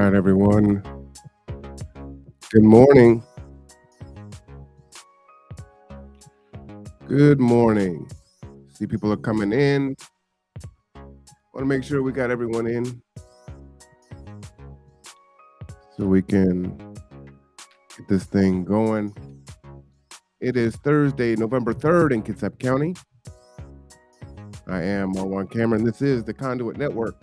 right, everyone. Good morning. Good morning. See, people are coming in. Want to make sure we got everyone in so we can get this thing going. It is Thursday, November 3rd in Kitsap County. I am Marwan Cameron. This is the Conduit Network.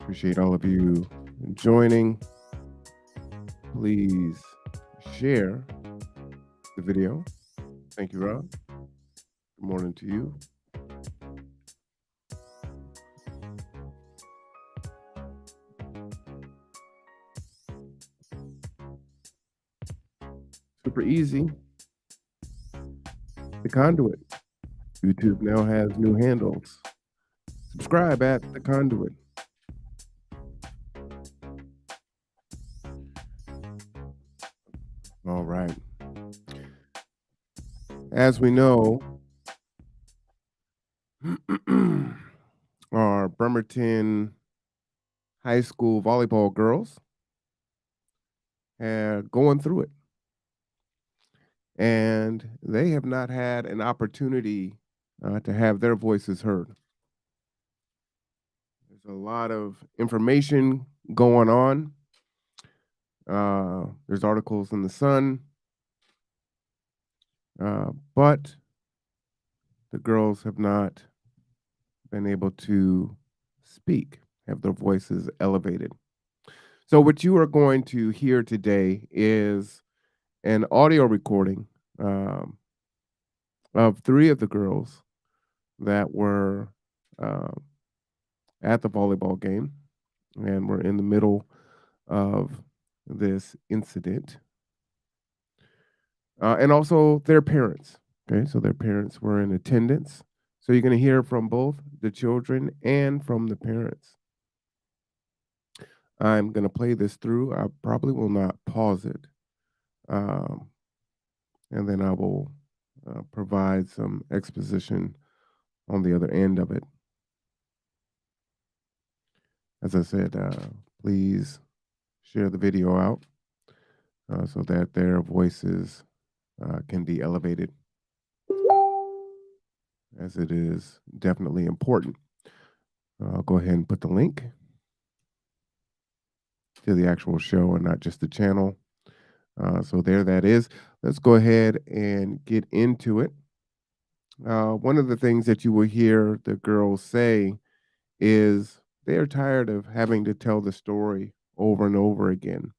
Appreciate all of you joining. Please share the video. Thank you, Rob. Good morning to you. Super easy. The Conduit. YouTube now has new handles. Subscribe at the Conduit. All right. As we know, our Bremerton High School volleyball girls are going through it. And they have not had an opportunity to have their voices heard. There's a lot of information going on. There's articles in the Sun. But the girls have not been able to speak, have their voices elevated. So what you are going to hear today is an audio recording of three of the girls that were at the volleyball game and were in the middle of this incident. And also their parents. Okay, so their parents were in attendance. So you're going to hear from both the children and from the parents. I'm going to play this through. I probably will not pause it. And then I will provide some exposition on the other end of it. As I said, please share the video out so that their voices can be elevated, as it is definitely important. I'll go ahead and put the link to the actual show and not just the channel. So there that is. Let's go ahead and get into it. One of the things that you will hear the girls say is they are tired of having to tell the story over and over again.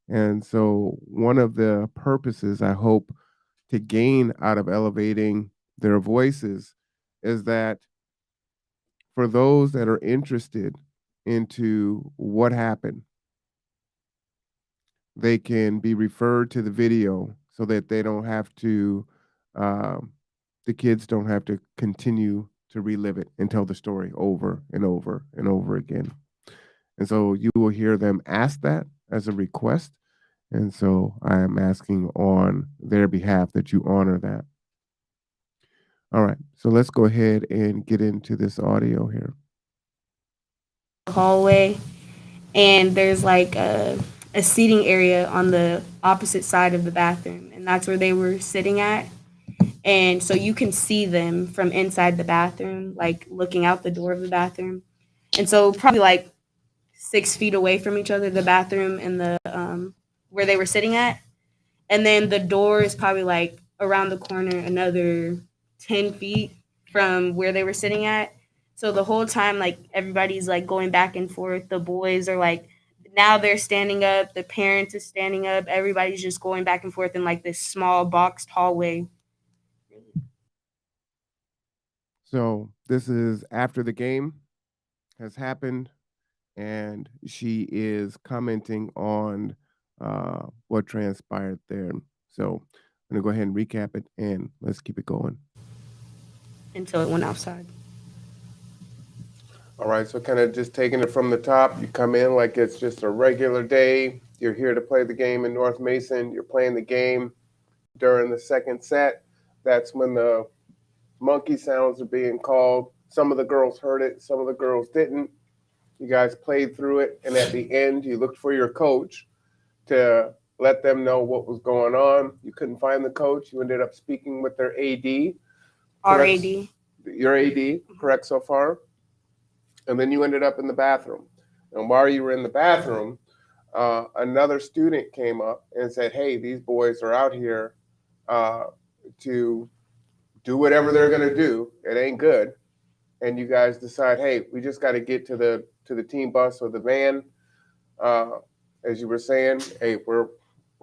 And so one of the purposes I hope to gain out of elevating their voices is that for those that are interested into what happened, they can be referred to the video so that they don't have to, the kids don't have to continue to relive it and tell the story over and over and over again. And so you will hear them ask that as a request. And so I am asking on their behalf that you honor that. All right, so let's go ahead and get into this audio here. Hallway, and there's like a seating area on the opposite side of the bathroom, and that's where they were sitting at. And so you can see them from inside the bathroom, like looking out the door of the bathroom. And so probably like 6 feet away from each other, the bathroom and the where they were sitting at. And then the door is probably like around the corner, another 10 feet from where they were sitting at. So the whole time, like everybody's like going back and forth. The boys are like, now they're standing up. The parents is standing up. Everybody's just going back and forth in like this small boxed hallway. So this is after the game has happened, and she is commenting on what transpired there. So I'm gonna go ahead and recap it, and let's keep it going. Until it went outside. All right, so kind of just taking it from the top, you come in like it's just a regular day. You're here to play the game in North Mason. You're playing the game during the second set. That's when the monkey sounds are being called. Some of the girls heard it, some of the girls didn't. You guys played through it, and at the end, you looked for your coach to let them know what was going on. You couldn't find the coach. You ended up speaking with their AD. Correct. RAD. Your AD, correct so far? And then you ended up in the bathroom. And while you were in the bathroom, another student came up and said, "Hey, these boys are out here uh, to do whatever they're going to do. It ain't good." And you guys decide, "Hey, we just got to get to the team bus or the van." Uh, as you were saying, "Hey, we're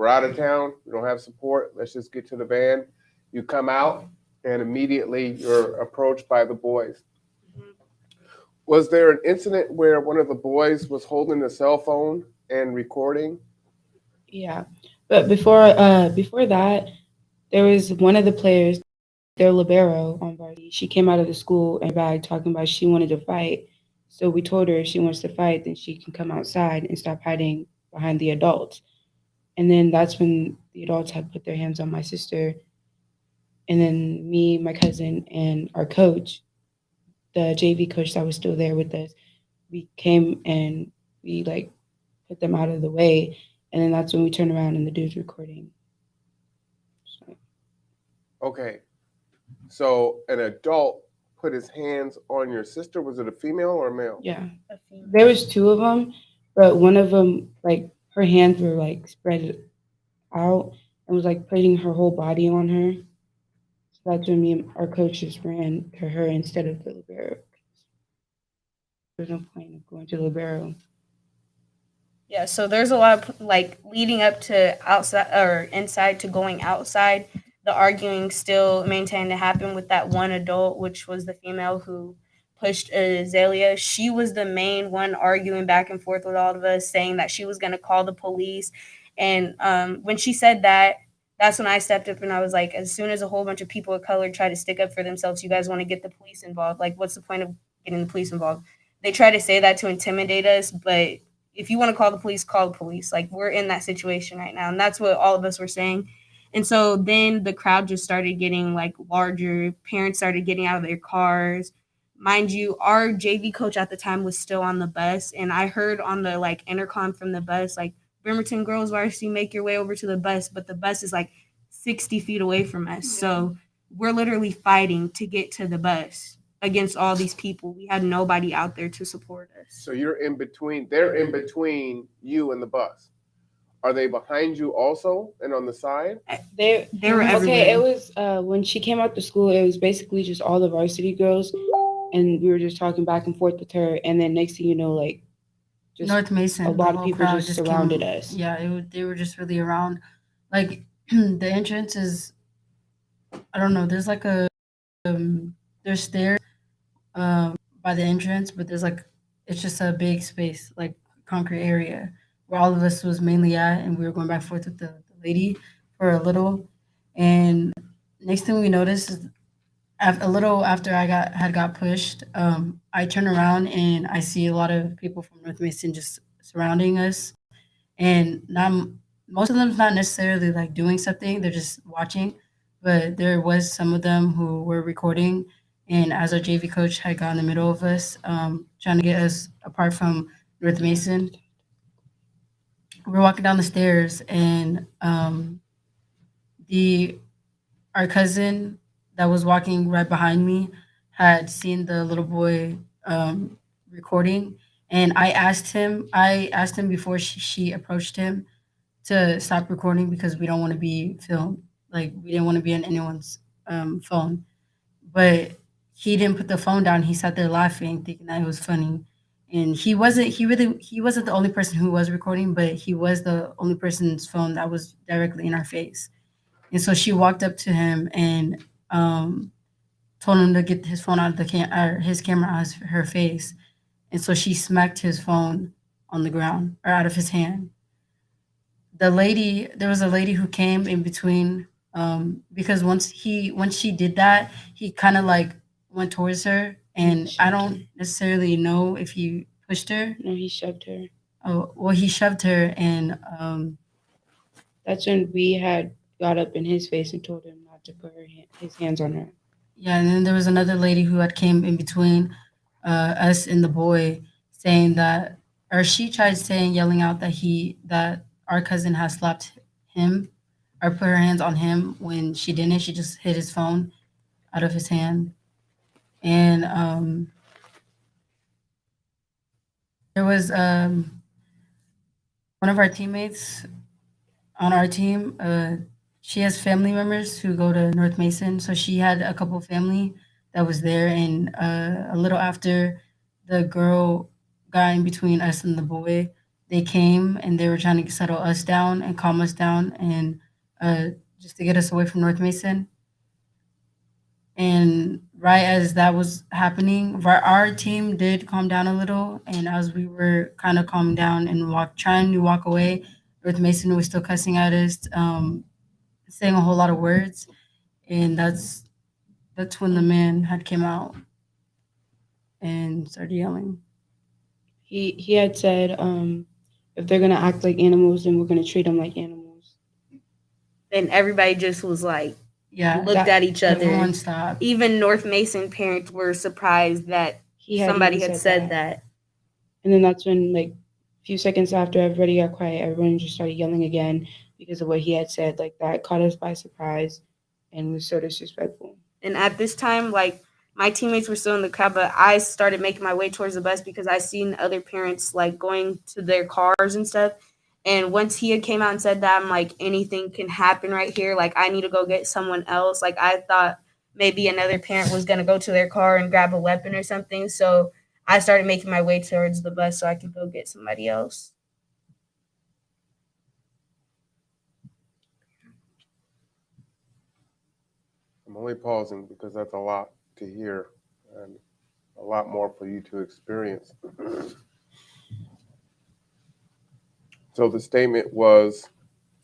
out of town. We don't have support. Let's just get to the van." You come out, and immediately you're approached by the boys. Was there an incident where one of the boys was holding a cell phone and recording? Yeah, but before that, there was one of the players, their libero on varsity. She came out of the school and bag talking about she wanted to fight. So we told her if she wants to fight, then she can come outside and stop hiding behind the adults. And then that's when the adults had put their hands on my sister, and then me, my cousin, and our coach, the JV coach that was still there with us, we came and we like put them out of the way, and then that's when we turned around and the dude's recording. So, Okay, so an adult put his hands on your sister. Was it a female or a male? yeah, there was two of them, but one of them like her hands were like spread out and was like putting her whole body on her. So that's when me and our coach just ran to her instead of the libero. There's no point of going to the libero. Yeah, so there's a lot of like leading up to outside or inside to going outside. The arguing still maintained to happen with that one adult, which was the female who pushed Azalea. She was the main one arguing back and forth with all of us, saying that she was going to call the police. And when she said that, that's when I stepped up and I was like, as soon as a whole bunch of people of color try to stick up for themselves, you guys want to get the police involved. Like, what's the point of getting the police involved? They try to say that to intimidate us, but if you want to call the police, call the police. Like we're in that situation right now. And that's what all of us were saying. And so then the crowd just started getting like larger. Parents started getting out of their cars. Mind you, our JV coach at the time was still on the bus. And I heard on the like intercom from the bus, like Bremerton girls varsity, make your way over to the bus. But the bus is like 60 feet away from us. So we're literally fighting to get to the bus against all these people. We had nobody out there to support us. So you're in between. They're in between you and the bus. Are they behind you also and on the side? They were Okay, everywhere. it was when she came out to school, it was basically just all the varsity girls, and we were just talking back and forth with her, and then next thing you know, like just North a Mason, the lot of whole people crowd just just surrounded came. us. Yeah, they were just really around. Like the entrance is, I don't know. There's like a there's stairs by the entrance, but there's like it's just a big space, like concrete area where all of us was mainly at, and we were going back and forth with the lady for a little. And next thing we noticed is a little after I got pushed, I turn around and I see a lot of people from North Mason just surrounding us, and not most of them's not necessarily like doing something; they're just watching. But there was some of them who were recording, and as our JV coach had got in the middle of us, trying to get us apart from North Mason, we were walking down the stairs, and the our cousin that was walking right behind me had seen the little boy recording, and I asked him before she approached him to stop recording because we don't want to be filmed, like we didn't want to be on anyone's phone. But he didn't put the phone down. He sat there laughing, thinking that it was funny. And he wasn't the only person who was recording, but he was the only person's phone that was directly in our face. And so she walked up to him and told him to get his phone out of or his camera out of her face. And so she smacked his phone on the ground or out of his hand. There was a lady who came in between, because once she did that, he kind of like went towards her, and I don't necessarily know if he pushed her. No, he shoved her. Oh, well, he shoved her, and That's when we had got up in his face and told him not to put his hands on her. Yeah, and then there was another lady who had came in between us and the boy, saying that, or she tried saying, yelling out that our cousin had slapped him or put her hands on him when she didn't. She just hit his phone out of his hand, and there was one of our teammates on our team. She has family members who go to North Mason, so she had a couple family that was there, and a little after the girl got in between us and the boy, they came and they were trying to settle us down and calm us down, and uh, just to get us away from North Mason. And right as that was happening, our team did calm down a little. And as we were kind of calming down and trying to walk away, North Mason was still cussing at us, saying a whole lot of words. And that's when the man had came out and started yelling. He had said, if they're gonna act like animals, then we're gonna treat them like animals. And everybody just was like, Yeah, looked at each other. everyone stopped. Even North Mason parents were surprised that He had somebody even had said said that. And then that's when, like, a few seconds after everybody got quiet, everyone just started yelling again because of what he had said. Like, that caught us by surprise and was so disrespectful. And at this time, like, my teammates were still in the crowd, but I started making my way towards the bus because I seen other parents like going to their cars and stuff. And once he had came out and said that, I'm like, anything can happen right here. Like, I need to go get someone else. Like, I thought maybe another parent was gonna go to their car and grab a weapon or something. So I started making my way towards the bus so I could go get somebody else. I'm only pausing because that's a lot to hear and a lot more for you to experience. So the statement was,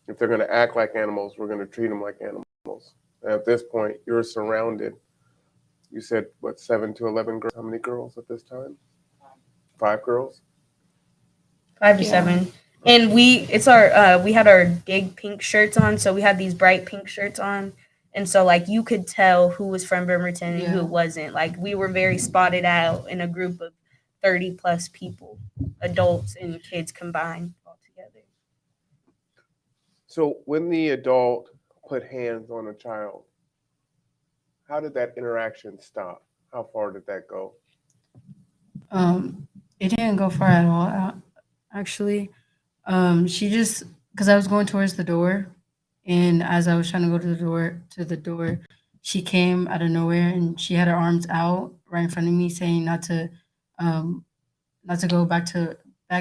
if they're going to act like animals, we're going to treat them like animals. And at this point, you're surrounded. You said, what, 7 to 11 girls? How many girls at this time? 5 girls? 5 to 7. And we had our big pink shirts on, so we had these bright pink shirts on. And so like you could tell who was from Bremerton and who Yeah. wasn't. Like we were very spotted out in a group of 30 plus people, adults and kids combined all together. So when the adult put hands on a child, how did that interaction stop? How far did that go? Um, it didn't go far at all, actually. She just, because I was going towards the door, and as I was trying to go to the door, she came out of nowhere and she had her arms out right in front of me, saying um, not to go back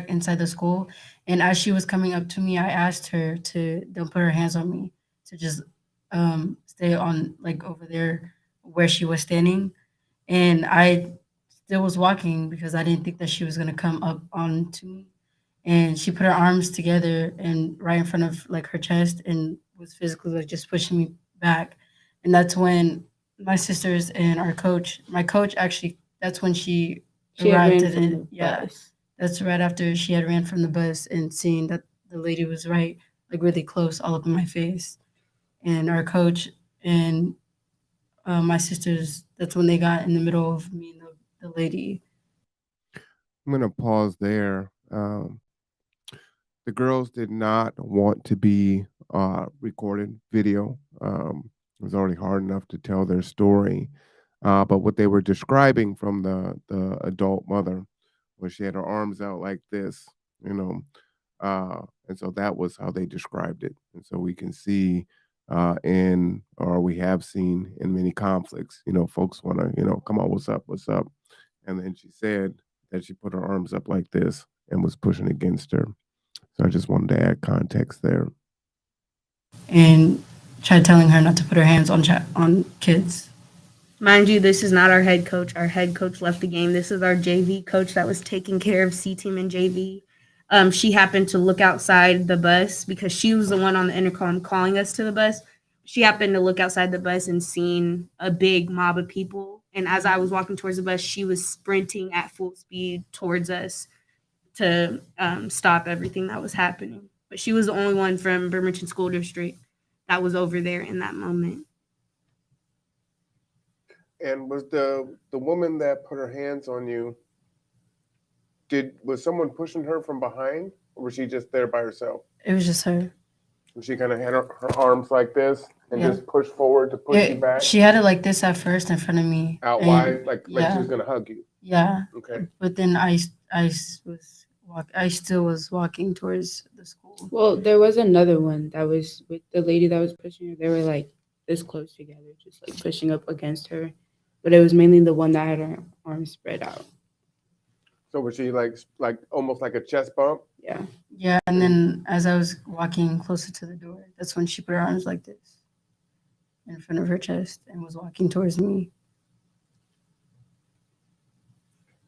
inside the school. And as she was coming up to me, I asked her to don't put her hands on me, to just stay on like over there where she was standing. And I still was walking because I didn't think that she was gonna come up onto me. And she put her arms together and right in front of like her chest and was physically like just pushing me back. And that's when my sisters and my coach actually, that's when she She had arrived ran at from it. the Yeah, bus. that's right after she had ran from the bus and seen that the lady was right, like really close, all up in my face. And our coach and my sisters, that's when they got in the middle of me and the lady. I'm going to pause there. The girls did not want to be recorded video. It was already hard enough to tell their story. But what they were describing from the adult mother was she had her arms out like this, you know, and so that was how they described it. And so we can see or we have seen in many conflicts, folks want to, come on, what's up? And then she said that she put her arms up like this and was pushing against her. So I just wanted to add context there. And tried telling her not to put her hands on kids. Mind you, this is not our head coach. Our head coach left the game. This is our JV coach that was taking care of C team and JV. She happened to look outside the bus because she was the one on the intercom calling us to the bus. She happened to look outside the bus and seen a big mob of people. And as I was walking towards the bus, she was sprinting at full speed towards us to stop everything that was happening. But she was the only one from Bremerton School District that was over there in that moment. And was the woman that put her hands on you, did was someone pushing her from behind, or was she just there by herself? It was just her. And she kind of had her arms like this and Yeah. just pushed forward to push you back She had it like this at first in front of me. out And wide, like she yeah, was gonna hug you. yeah. Okay. But then I still was walking towards the school. Well, there was another one that was with the lady that was pushing her. They were like this close together, just like pushing up against her. But it was mainly the one that had her arms spread out. So was she like almost like a chest bump? Yeah. Yeah, and then as I was walking closer to the door, that's when she put her arms like this in front of her chest and was walking towards me.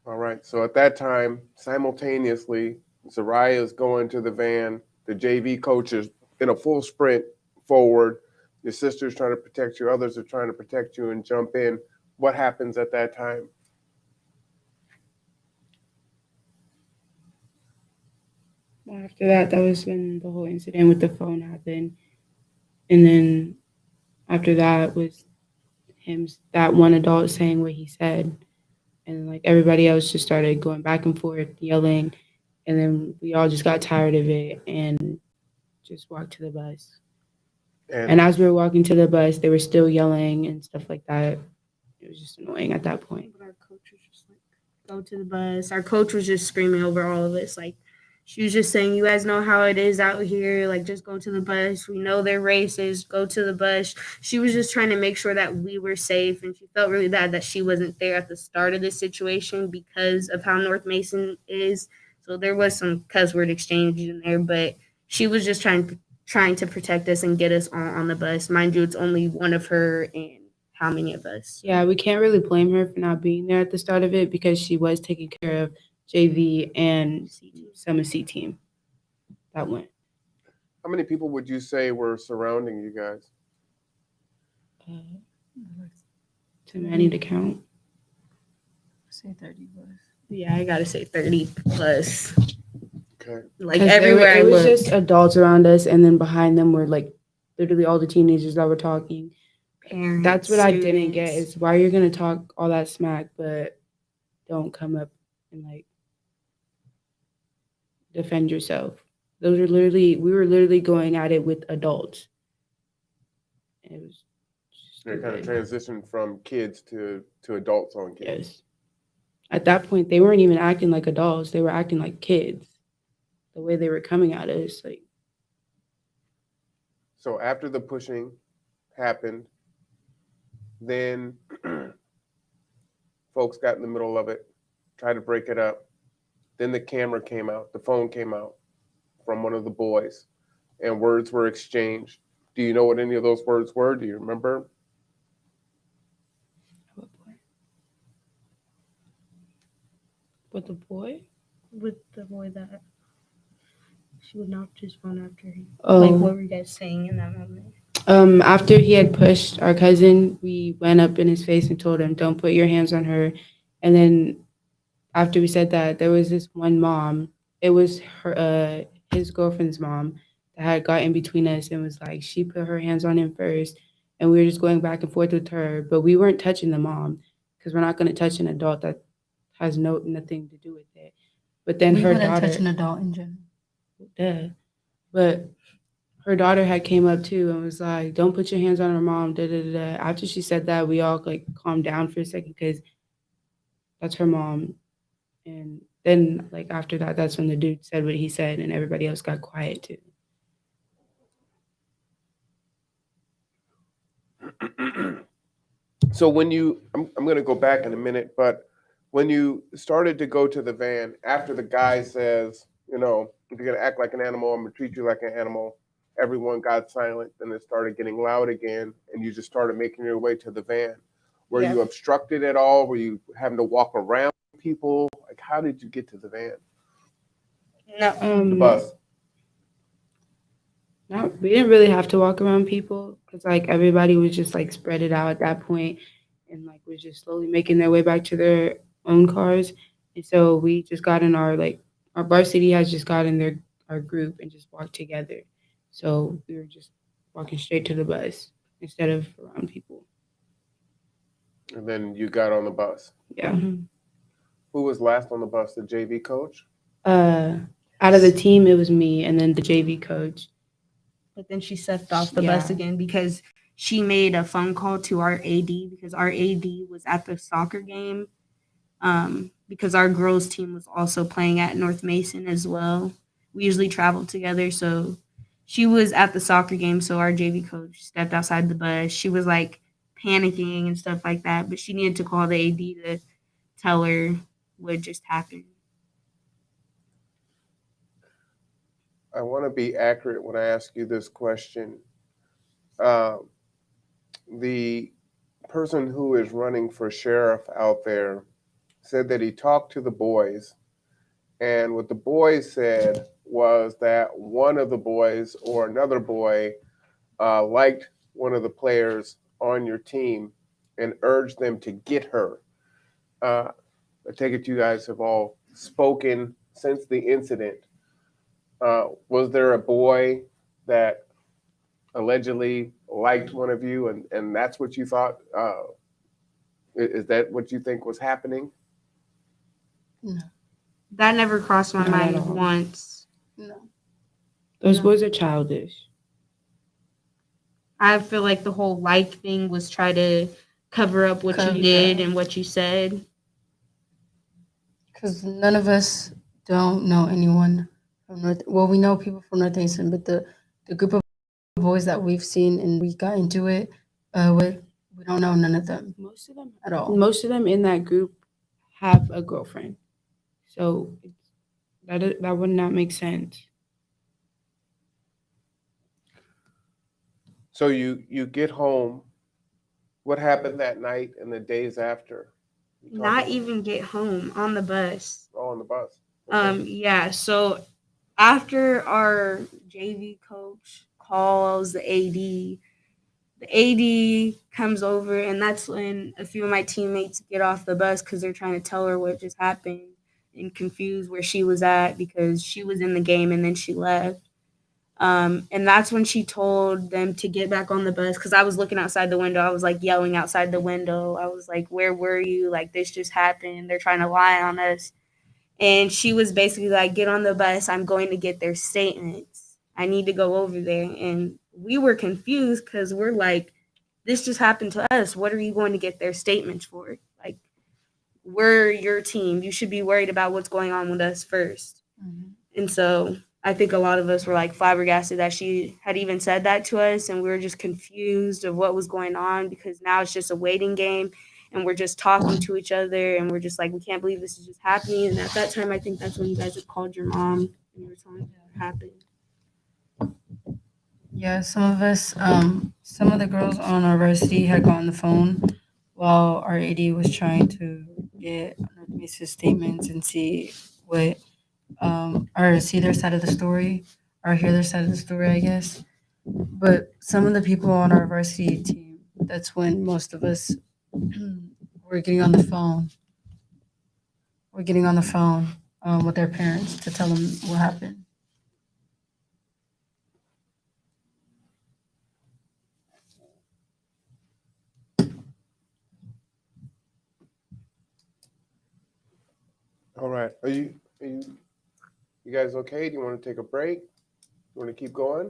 All right. So at that time, simultaneously, Soraya is going to the van. The JV coach is in a full sprint forward. Your sister's trying to protect you. Others are trying to protect you and jump in. What happens at that time? Well, after that, that was when the whole incident with the phone happened. And then after that was him, that one adult saying what he said. And like everybody else just started going back and forth, yelling. And then we all just got tired of it and just walked to the bus. And And as we were walking to the bus, they were still yelling and stuff like that. It was just annoying at that point. But our coach was just like, go to the bus. Our coach was just screaming over all of us. Like, she was just saying, you guys know how it is out here. Like, just go to the bus. We know they're racist. Go to the bus. She was just trying to make sure that we were safe. And she felt really bad that she wasn't there at the start of this situation because of how North Mason is. So there was some cuss word exchange in there. But she was just trying to protect us and get us on the bus. Mind you, it's only one of her and how many of us. Yeah, we can't really blame her for not being there at the start of it because she was taking care of JV and Summer C team that went. how many people would you say were surrounding you guys? Uh, too many to count. Say 30 was. Yeah, I gotta say 30 plus. Okay. Like 'Cause everywhere I it was looked. just adults around us, and then behind them were like literally all the teenagers that were talking. Parents, That's what I didn't get students. is why you're gonna talk all that smack, but don't come up and like defend yourself. Those are literally we were literally going at it with adults. It was They kind of stupid. transitioned from kids to adults on kids. Yes. At that point, they weren't even acting like adults; they were acting like kids. The way they were coming at us, like So after the pushing happened, then folks got in the middle of it, tried to break it up. Then the camera came out, the phone came out from one of the boys, and words were exchanged. Do you know what any of those words were? Do you remember? with the boy. With the boy that she would knock his phone after him. Oh, Like, what were you guys saying in that moment? After he had pushed our cousin, we went up in his face and told him, "Don't put your hands on her." And then after we said that, there was this one mom. It was his girlfriend's mom that had got in between us and was like, she put her hands on him first, and we were just going back and forth with her, but we weren't touching the mom because we're not going to touch an adult that has nothing to do with it. But then We her wouldn't daughter, touch an adult in general. duh. But her daughter had came up too and was like, "Don't put your hands on her mom." Da, da, da, da. After she said that, we all like calmed down for a second because that's her mom. And then like after that, that's when the dude said what he said, and everybody else got quiet too. So when I'm going to go back in a minute, but when you started to go to the van after the guy says, if you're going to act like an animal, I'm going to treat you like an animal, everyone got silent. Then it started getting loud again, and you just started making your way to the van. Were Yeah. you obstructed at all? Were you having to walk around people? Like, how did you get to the van? No. The bus. Not, we didn't really have to walk around people because like everybody was just like spread it out at that point, and like was just slowly making their way back to their own cars. And so we just got in our varsity has just got in our group and just walked together. So we were just walking straight to the bus instead of around people. And then you got on the bus. Yeah. Mhm. Who was last on the bus? The JV coach? Uh, Out of the team, it was me and then the JV coach. But then she stepped off the bus Yeah. again because she made a phone call to our AD because our AD was at the soccer game. Because our girls team was also playing at North Mason as well. We usually travel together, so she was at the soccer game. So our JV coach stepped outside the bus. She was like panicking and stuff like that, but she needed to call the AD to tell her what just happened. I want to be accurate when I ask you this question. Uh, the person who is running for sheriff out there said that he talked to the boys, and what the boys said was that one of the boys or another boy liked one of the players on your team and urged them to get her. Uh, I take it you guys have all spoken since the incident. Was there a boy that allegedly liked one of you, and that's what you thought? Is that what you think was happening? No, That never crossed my Not at mind all. once. no. Those No. boys are childish. I feel like the whole like thing was try to cover up what you did Yeah. and what you said. Because none of us don't know anyone from North. Well, we know people from North Mason, but the group of boys that we've seen and we got into it with, we don't know none of them at all. Most of them in that group have a girlfriend, so that would not make sense. So you get home. What happened that night and the days after? You talk Not about- even get home on the bus. Oh, on the bus. Okay. Yeah, so after our JV coach calls the AD comes over, and that's when a few of my teammates get off the bus because they're trying to tell her what just happened and confused where she was at because she was in the game and then she left. And that's when she told them to get back on the bus because I was looking outside the window. I was like yelling outside the window. I was like, "Where were you? Like, this just happened. They're trying to lie on us." And she was basically like, "Get on the bus. I'm going to get their statements. I need to go over there." And we were confused because we're like, "This just happened to us. What are you going to get their statements for? Like, we're your team. You should be worried about what's going on with us first." Mhm. And so I think a lot of us were like flabbergasted that she had even said that to us. And we were just confused of what was going on because now it's just a waiting game and we're just talking to each other and we're just like, we can't believe this is just happening. And at that time, I think that's when you guys had called your mom and you were telling her what happened. Yeah, some of us, some of the girls on our varsity had gotten the phone while our AD was trying to get North Mesa's statements and see what, or see their side of the story, or hear their side of the story, I guess. But some of the people on our varsity team, that's when most of us were getting on the phone. We're getting on the phone with their parents to tell them what happened. All right. You guys okay? Do you want to take a break? You want to keep going?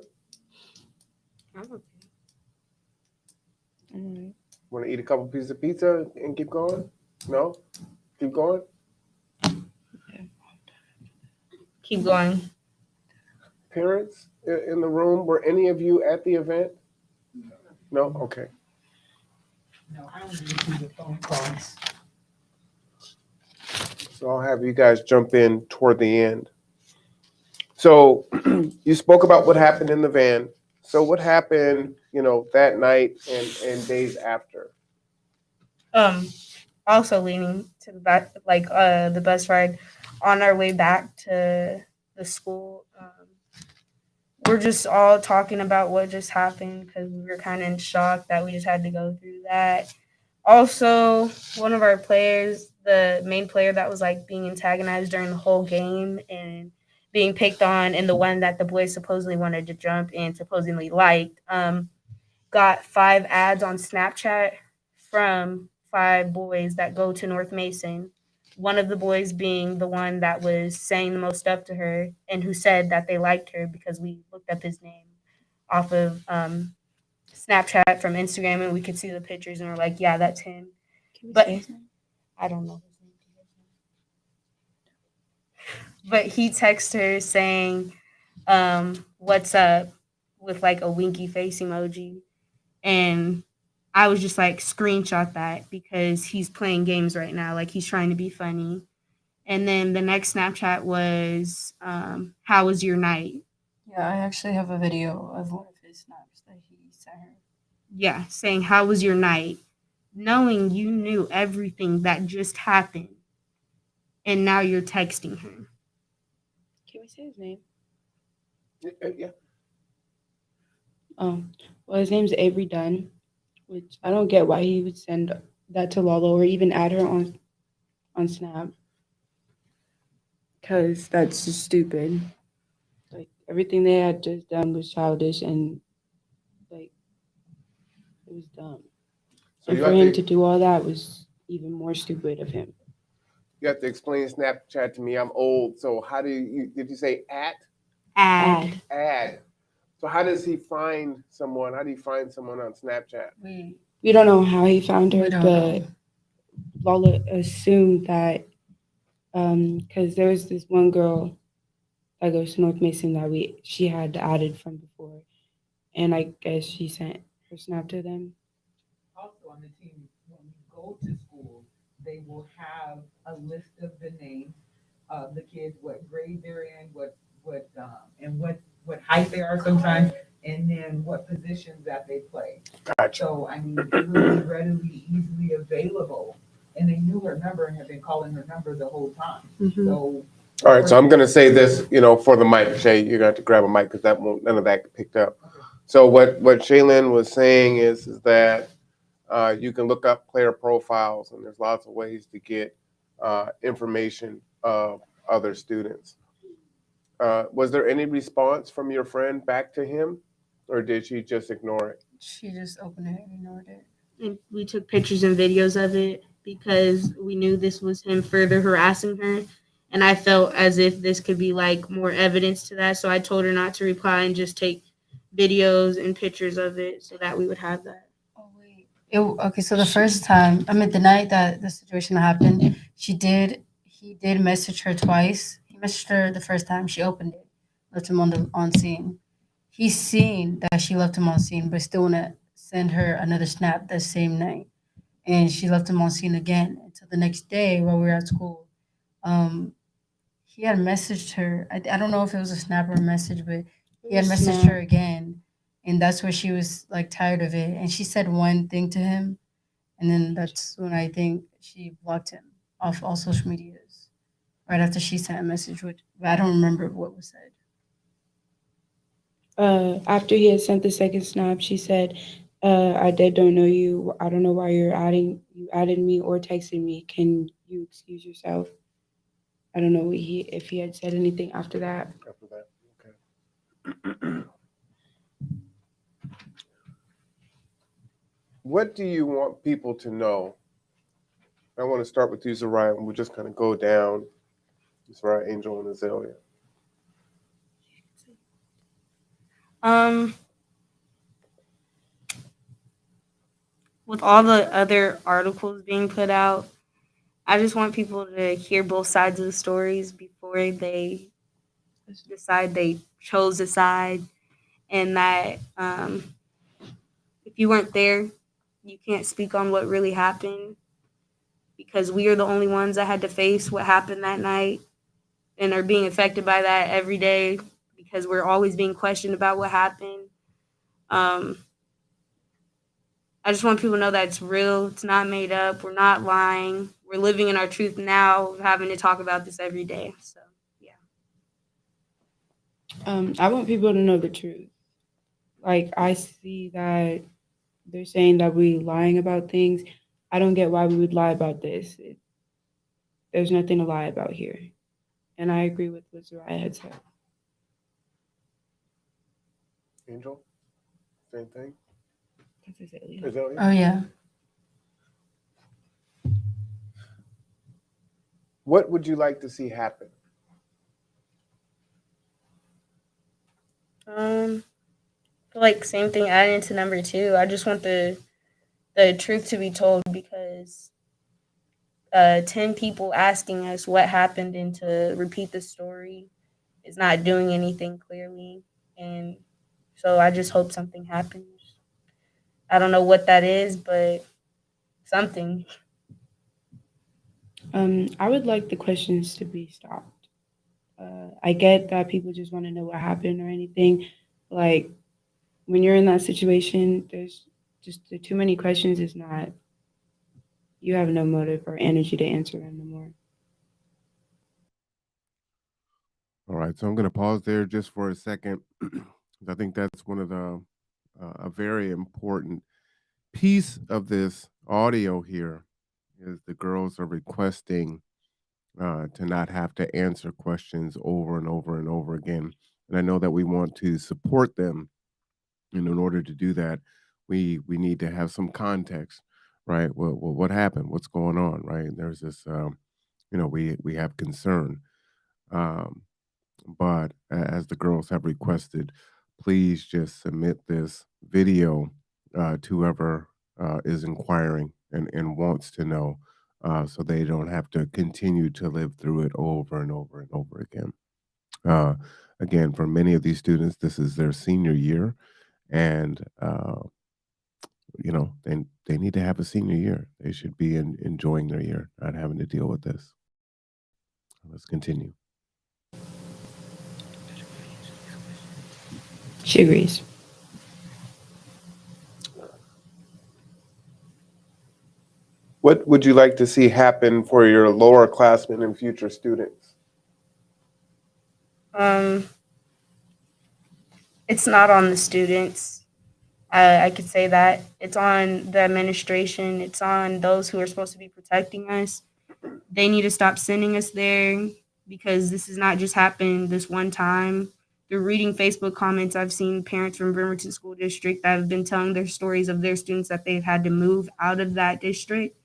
Want to eat a couple pieces of pizza and keep going? No? Keep going? Keep going. Parents in the room, were any of you at the event? No? Okay. So I'll have you guys jump in toward the end. So you spoke about what happened in the van. So what happened, that night and days after? Also leaning to the back, like the bus ride on our way back to the school. We're just all talking about what just happened because we were kind of in shock that we just had to go through that. Also, one of our players, the main player that was like being antagonized during the whole game and being picked on, and the one that the boys supposedly wanted to jump and supposedly liked, got 5 ads on Snapchat from five boys that go to North Mason. One of the boys being the one that was saying the most stuff to her and who said that they liked her because we looked up his name off of Snapchat from Instagram and we could see the pictures and we're like, yeah, that's him. Can we But say his name? I don't know his name. But he texted her saying, what's up with like a winky face emoji. And I was just like, screenshot that because he's playing games right now. Like he's trying to be funny. And then the next Snapchat was, how was your night? Yeah, I actually have a video of one of his snaps that he sent her. Yeah, saying, how was your night? Knowing you knew everything that just happened. And now you're texting her. Can we say his name? Yeah. Well, his name's Avery Dunn, which I don't get why he would send that to Lalo or even add her on Snap, because that's just stupid. Like everything they had just done was childish and like it was dumb. So And you for have him to to do all that was even more stupid of him. explain Snapchat to me. I'm old, so how do did you say Add. add? So how does he find someone? How do you find someone on Snapchat? We don't know how he found her, We don't but know. Lala assumed that because there was this one girl that goes to North Mason that she had added from before, and I guess she sent her snap to them. Also on the team, when we go to school, they will have a list of the names of the kids, what grade they're in, and what height they are sometimes, and then what positions that they play. Gotcha. So, I mean, it would be readily, easily available. And they knew her number and had been calling her number the whole time. Mhm. So, All right, so I'm going to say this, for the mic, Shay. You're going to have to grab a mic because none of that picked up. So what Shaylin was saying is that you can look up player profiles, and there's lots of ways to get information of other students. Was there any response from your friend back to him, or did she just ignore it? She just opened it and ignored it. And we took pictures and videos of it because we knew this was him further harassing her. And I felt as if this could be like more evidence to that. So I told her not to reply and just take videos and pictures of it so that we would have that. Oh wait. Okay, so the first time, the night that the situation happened, he did message her twice. He messaged her the first time she opened it, left him on scene. He's seen that she left him on scene, but still wanna send her another snap that same night. And she left him on scene again until the next day while we were at school. Um, he had messaged her. I don't know if it was a snap or a message, but he had messaged her again, and that's where she was like tired of it. And she said one thing to him, and then that's when I think she blocked him off all social medias. Right after she sent a message, which I don't remember what was said. After he had sent the second snap, she said, "I don't know you. I don't know why you added me or texted me. Can you excuse yourself?" I don't know if he had said anything after that. After that, okay. What do you want people to know? I want to start with you, Zariah, and we'll just kind of go down. Zariah, Angel, and Azalea. Um, with all the other articles being put out, I just want people to hear both sides of the stories before they decide they chose a side, and that if you weren't there, you can't speak on what really happened because we are the only ones that had to face what happened that night and are being affected by that every day because we're always being questioned about what happened. Um, I just want people to know that it's real. It's not made up. We're not lying. We're living in our truth now, having to talk about this every day. So, yeah. I want people to know the truth. Like I see that they're saying that we're lying about things. I don't get why we would lie about this. There's nothing to lie about here, and I agree with what Zariah had said. Angel, same thing. That's Azalea. Azalea? Oh yeah. What would you like to see happen? I feel like same thing adding to number two. I just want the truth to be told because 10 people asking us what happened and to repeat the story is not doing anything clearly. And so I just hope something happens. I don't know what that is, but something. I would like the questions to be stopped. I get that people just want to know what happened or anything. Like when you're in that situation, there's just too many questions. Is not you have no motive or energy to answer them no more. All right, so I'm going to pause there just for a second. 'Cause I think that's one of the a very important piece of this audio here is the girls are requesting to not have to answer questions over and over and over again. And I know that we want to support them, and in order to do that, we need to have some context, right? Well, what happened? What's going on, right? And there's this, we have concern. Um, but as the girls have requested, please just submit this video to whoever is inquiring and wants to know, so they don't have to continue to live through it over and over and over again. Uh, Again, for many of these students, this is their senior year, and they need to have a senior year. They should be enjoying their year, not having to deal with this. Let's continue. She agrees. What would you like to see happen for your lower classmen and future students? Um, it's not on the students. I could say that. It's on the administration. It's on those who are supposed to be protecting us. They need to stop sending us there because this has not just happened this one time. Through reading Facebook comments, I've seen parents from Bremerton School District that have been telling their stories of their students that they've had to move out of that district.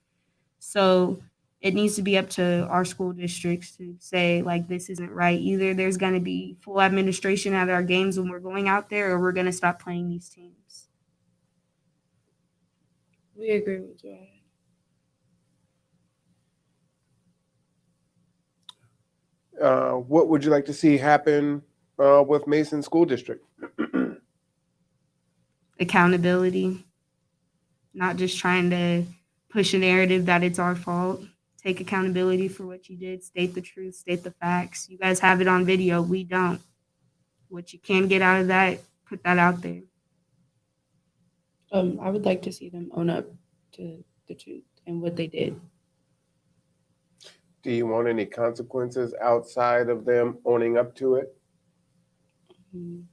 So it needs to be up to our school districts to say, like, this isn't right. Either there's going to be full administration at our games when we're going out there, or we're going to stop playing these teams. We agree with you. What would you like to see happen with Mason School District? Accountability, not just trying to push a narrative that it's our fault. Take accountability for what you did, state the truth, state the facts. You guys have it on video, we don't. What you can get out of that, put that out there. I would like to see them own up to the truth and what they did. Do you want any consequences outside of them owning up to it? Mm.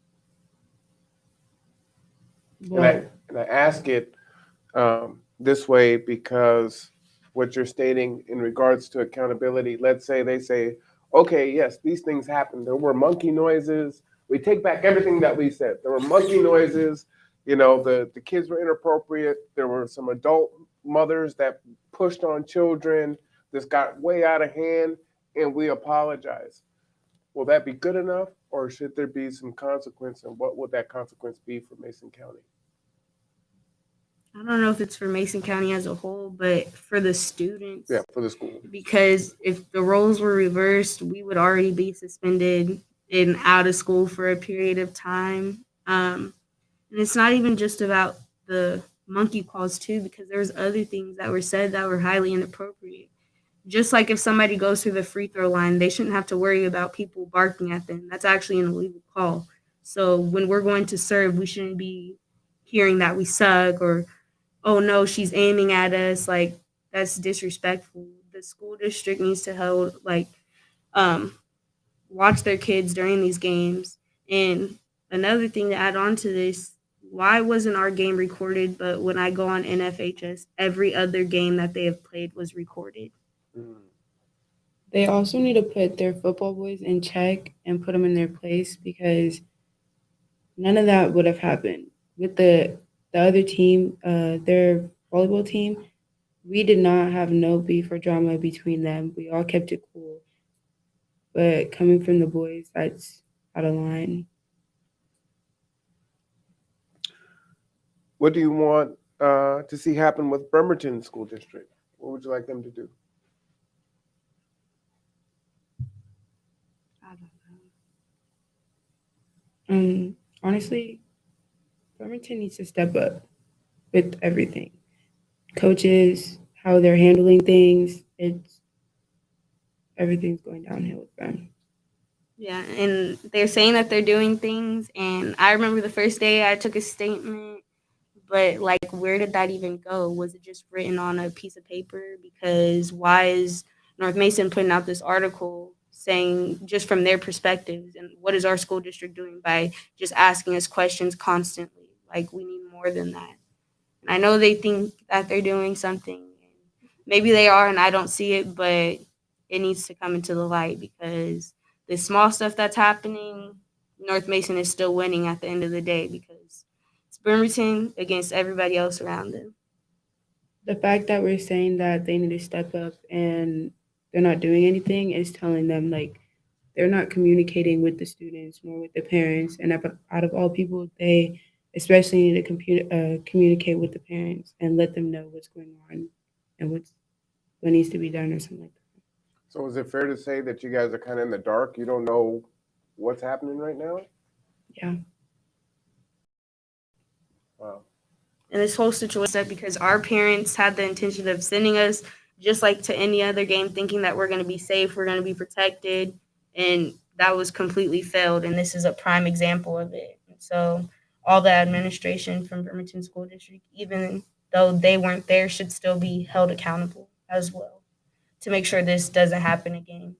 And I ask it this way because what you're stating in regards to accountability, let's say they say, okay, yes, these things happened. There were monkey noises. We take back everything that we said. There were monkey noises. The kids were inappropriate. There were some adult mothers that pushed on children. This got way out of hand, and we apologize. Will that be good enough, or should there be some consequence, and what would that consequence be for Mason County? I don't know if it's for Mason County as a whole, but for the students. Yeah, for the school. Because if the roles were reversed, we would already be suspended and out of school for a period of time. And it's not even just about the monkey paws too, because there's other things that were said that were highly inappropriate. Just like if somebody goes through the free throw line, they shouldn't have to worry about people barking at them. That's actually an illegal call. So when we're going to serve, we shouldn't be hearing that we suck or, oh no, she's aiming at us. Like, that's disrespectful. The school district needs to hold, um, watch their kids during these games. And another thing to add on to this, why wasn't our game recorded? But when I go on NFHS, every other game that they have played was recorded. They also need to put their football boys in check and put them in their place because none of that would have happened with the other team, their volleyball team. We did not have no beef or drama between them. We all kept it cool. But coming from the boys, that's out of line. What do you want to see happen with Bremerton School District? What would you like them to do? I don't know. Honestly, Bremerton needs to step up with everything. Coaches, how they're handling things, it's everything's going downhill with them. Yeah, and they're saying that they're doing things. And I remember the first day I took a statement, but like, where did that even go? Was it just written on a piece of paper? Because why is North Mason putting out this article saying just from their perspectives? And what is our school district doing by just asking us questions constantly? Like, we need more than that. And I know they think that they're doing something. Maybe they are, and I don't see it, but it needs to come into the light because the small stuff that's happening, North Mason is still winning at the end of the day because it's Bremerton against everybody else around them. The fact that we're saying that they need to step up and they're not doing anything is telling them like they're not communicating with the students nor with the parents. And out of all people, they especially need to communicate with the parents and let them know what's going on and what needs to be done or something like that. So is it fair to say that you guys are kind of in the dark? You don't know what's happening right now? Yeah. Wow. And this whole situation because our parents had the intention of sending us just like to any other game, thinking that we're going to be safe, we're going to be protected, and that was completely failed. And this is a prime example of it. And so, all the administration from Bremerton School District, even though they weren't there, should still be held accountable as well to make sure this doesn't happen again.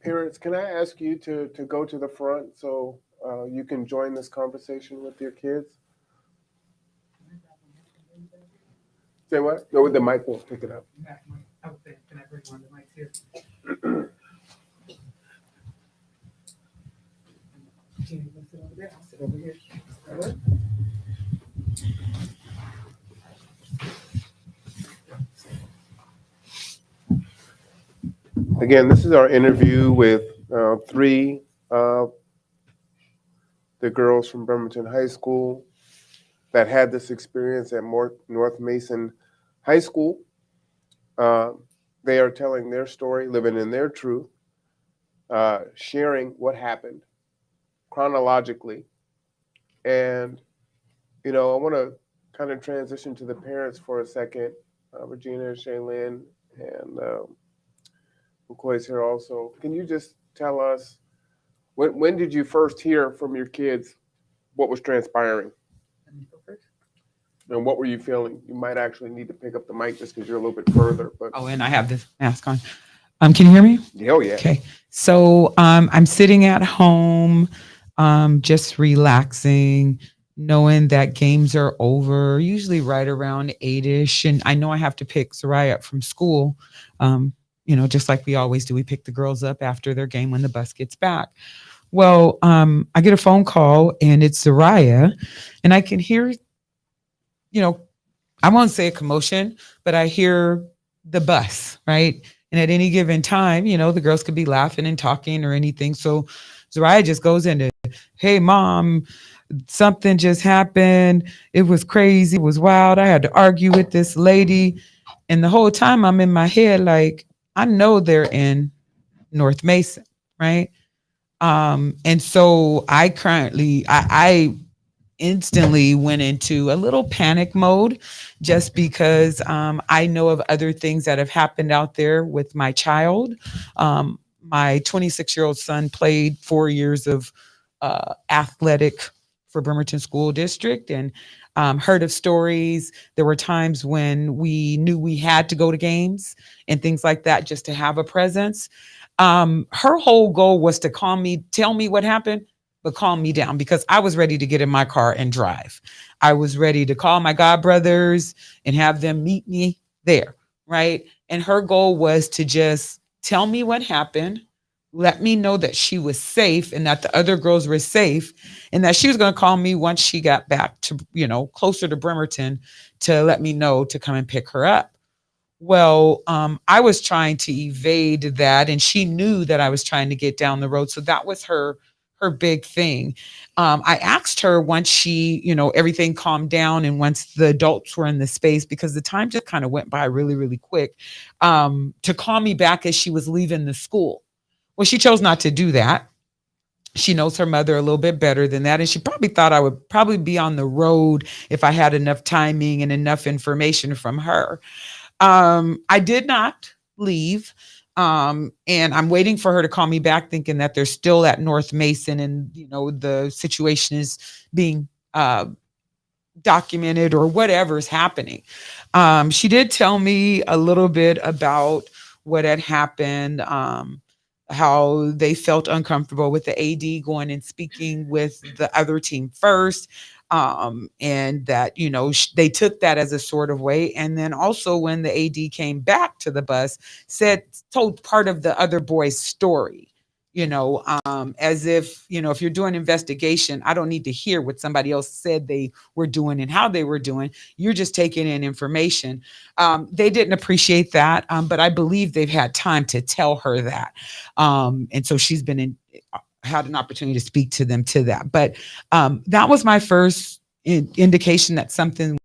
Parents, can I ask you to go to the front so you can join this conversation with your kids? Say what? No, the mic won't pick it up. I was saying, can I bring one of the mics here? Can you sit over there? I'll sit over here. All right. Again, this is our interview with three of the girls from Bremerton High School that had this experience at North Mason High School. They are telling their story, living in their truth, sharing what happened chronologically. And, I want to kind of transition to the parents for a second. Regina, Shaylin, and McCoy's here also. Can you just tell us, when did you first hear from your kids what was transpiring? Let me go first. And what were you feeling? You might actually need to pick up the mic just because you're a little bit further. But Oh, and I have this mask on. Can you hear me? hell yeah. Okay. So I'm sitting at home, just relaxing, knowing that games are over, usually right around 8-ish. And I know I have to pick Soraya up from school. Just like we always do, we pick the girls up after their game when the bus gets back. Well, I get a phone call and it's Soraya, and I can hear, I won't say a commotion, but I hear the bus, right? And at any given time, the girls could be laughing and talking or anything. So Soraya just goes into, hey, mom, something just happened. It was crazy. It was wild. I had to argue with this lady. And the whole time I'm in my head, like, I know they're in North Mason, right? And so I instantly went into a little panic mode just because I know of other things that have happened out there with my child. My 26-year-old son played 4 years of athletic for Bremerton School District and heard of stories. There were times when we knew we had to go to games and things like that just to have a presence. Her whole goal was to calm me, tell me what happened, but calm me down because I was ready to get in my car and drive. I was ready to call my godbrothers and have them meet me there, right? And her goal was to just tell me what happened, let me know that she was safe and that the other girls were safe, and that she was going to call me once she got back to, closer to Bremerton, to let me know to come and pick her up. Well, I was trying to evade that, and she knew that I was trying to get down the road. So that was her big thing. I asked her once she, everything calmed down, and once the adults were in the space, because the time just kind of went by really, really quick, to call me back as she was leaving the school. Well, she chose not to do that. She knows her mother a little bit better than that. And she probably thought I would probably be on the road if I had enough timing and enough information from her. I did not leave. And I'm waiting for her to call me back, thinking that they're still at North Mason, and the situation is being documented or whatever's happening. She did tell me a little bit about what had happened, how they felt uncomfortable with the AD going and speaking with the other team first. And that, they took that as a sort of way. And then also when the AD came back to the bus, told part of the other boy's story, as if, if you're doing investigation, I don't need to hear what somebody else said they were doing and how they were doing. You're just taking in information. They didn't appreciate that, but I believe they've had time to tell her that. And so she's been had an opportunity to speak to them to that. But that was my first indication that something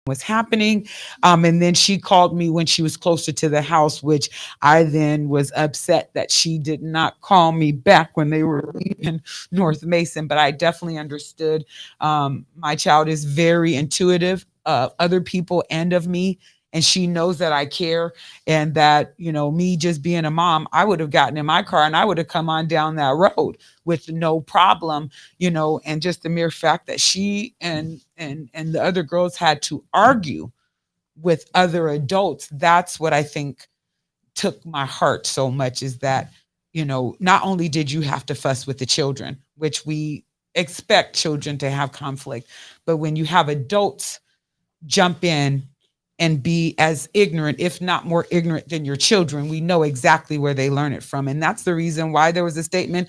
was happening. And then she called me when she was closer to the house, which I then was upset that she did not call me back when they were leaving North Mason. But I definitely understood. My child is very intuitive of other people and of me. And she knows that I care, and that, me just being a mom, I would have gotten in my car and I would have come on down that road with no problem, and just the mere fact that she and the other girls had to argue with other adults. That's what I think took my heart so much, is that, not only did you have to fuss with the children, which we expect children to have conflict, but when you have adults jump in and be as ignorant, if not more ignorant than your children, we know exactly where they learn it from. And that's the reason why there was a statement,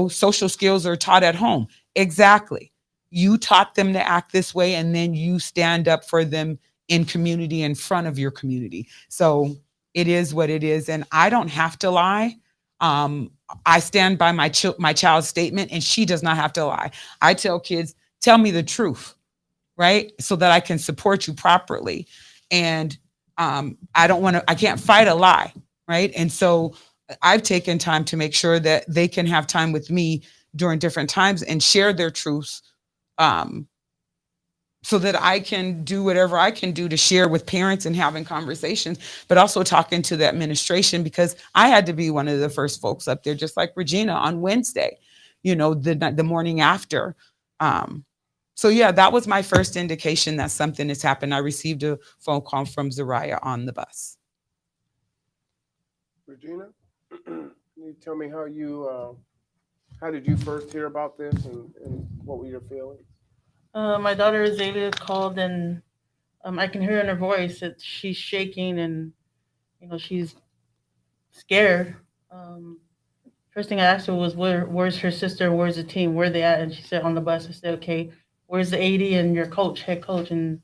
social skills are taught at home. Exactly. You taught them to act this way, and then you stand up for them in community, in front of your community. So it is what it is. And I don't have to lie. I stand by my child's statement, and she does not have to lie. I tell kids, tell me the truth, right? So that I can support you properly. And I can't fight a lie, right? And so I've taken time to make sure that they can have time with me during different times and share their truths, so that I can do whatever I can do to share with parents and having conversations, but also talking to the administration, because I had to be one of the first folks up there, just like Regina on Wednesday, the morning after. So yeah, that was my first indication that something has happened. I received a phone call from Zariah on the bus. Regina, can you tell me how did you first hear about this, and what were your feelings? My daughter Azalea called, and I can hear in her voice that she's shaking, and she's scared. Um, First thing I asked her was, where's her sister? Where's the team? Where are they at? And she said, on the bus. I said, okay, where's the AD and your coach, head coach? And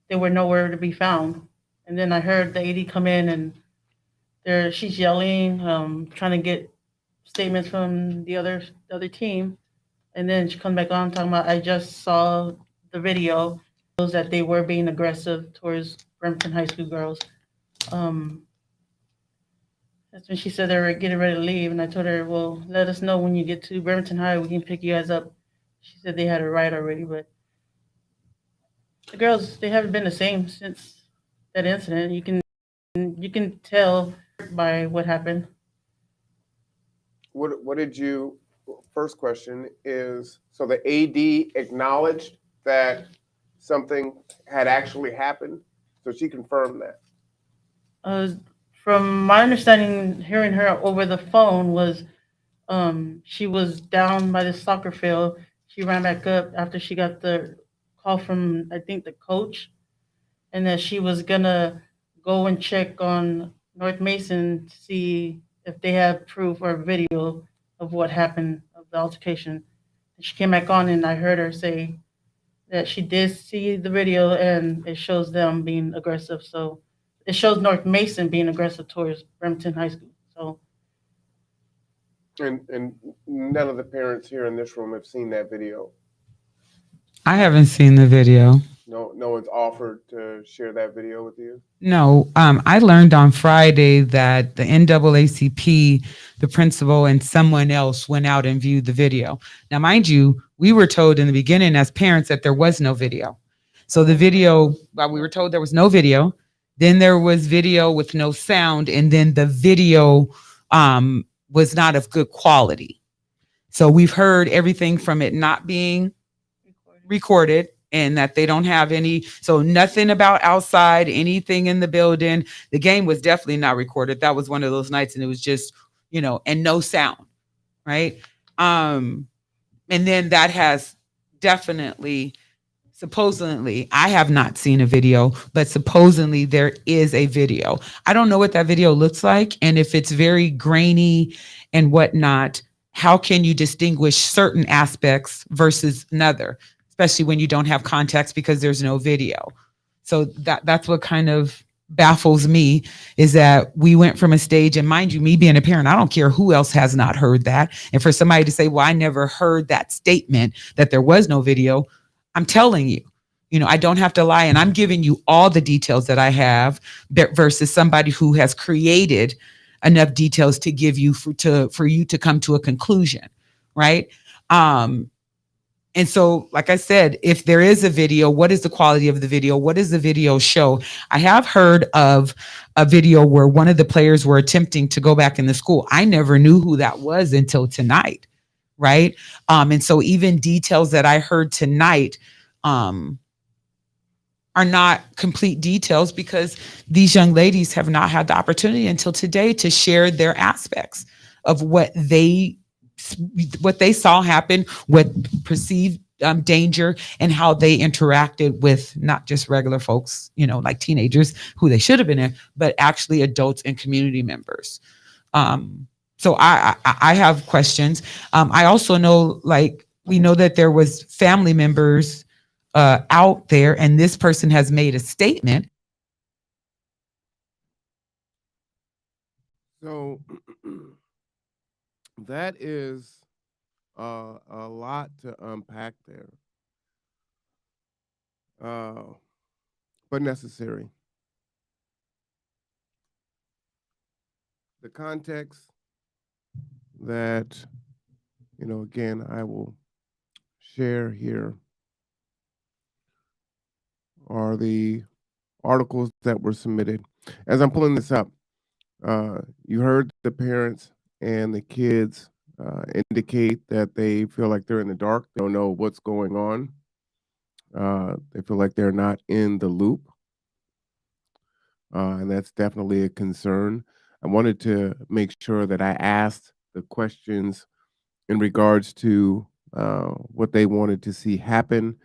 they were nowhere to be found. And then I heard the AD come in, and she's yelling, trying to get statements from the other team. And then she comes back on talking about, I just saw the video shows that they were being aggressive towards Bremerton High School girls. Um, that's when she said they were getting ready to leave, and I told her, well, let us know when you get to Bremerton High. We can pick you guys up. She said they had a ride already, but the girls, they haven't been the same since that incident. You can tell by what happened. What did you? First question is, so the AD acknowledged that something had actually happened, so she confirmed that. Uh, from my understanding, hearing her over the phone was, she was down by the soccer field. She ran back up after she got the call from, I think, the coach, and that she was gonna go and check on North Mason to see if they have proof or video of what happened of the altercation. She came back on, and I heard her say that she did see the video, and it shows them being aggressive. So it shows North Mason being aggressive towards Bremerton High School. So And none of the parents here in this room have seen that video. I haven't seen the video. No one's offered to share that video with you. No, I learned on Friday that the NAACP, the principal, and someone else went out and viewed the video. Now, mind you, we were told in the beginning as parents that there was no video. So the video, well, we were told there was no video. Then there was video with no sound, and then the video was not of good quality. So we've heard everything from it not being recorded and that they don't have any, so nothing about outside, anything in the building. The game was definitely not recorded. That was one of those nights, and it was just, and no sound, right? And then that has definitely, supposedly, I have not seen a video, but supposedly there is a video. I don't know what that video looks like, and if it's very grainy and whatnot, how can you distinguish certain aspects versus another, especially when you don't have context because there's no video? So that's what kind of baffles me, is that we went from a stage, and mind you, me being a parent, I don't care who else has not heard that. And for somebody to say, well, I never heard that statement that there was no video, I'm telling you, I don't have to lie. And I'm giving you all the details that I have versus somebody who has created enough details to give you for you to come to a conclusion. Right. And so, like I said, if there is a video, what is the quality of the video? What does the video show? I have heard of a video where one of the players were attempting to go back in the school. I never knew who that was until tonight. Right. And so even details that I heard tonight are not complete details, because these young ladies have not had the opportunity until today to share their aspects of what they saw happen, what perceived danger, and how they interacted with not just regular folks, like teenagers who they should have been in, but actually adults and community members. So I have questions. I also know, we know that there was family members out there, and this person has made a statement. So that is a lot to unpack there, but necessary. The context that, again, I will share here are the articles that were submitted. As I'm pulling this up, you heard the parents and the kids indicate that they feel like they're in the dark. They don't know what's going on. They feel like they're not in the loop. And that's definitely a concern. I wanted to make sure that I asked the questions in regards to what they wanted to see happen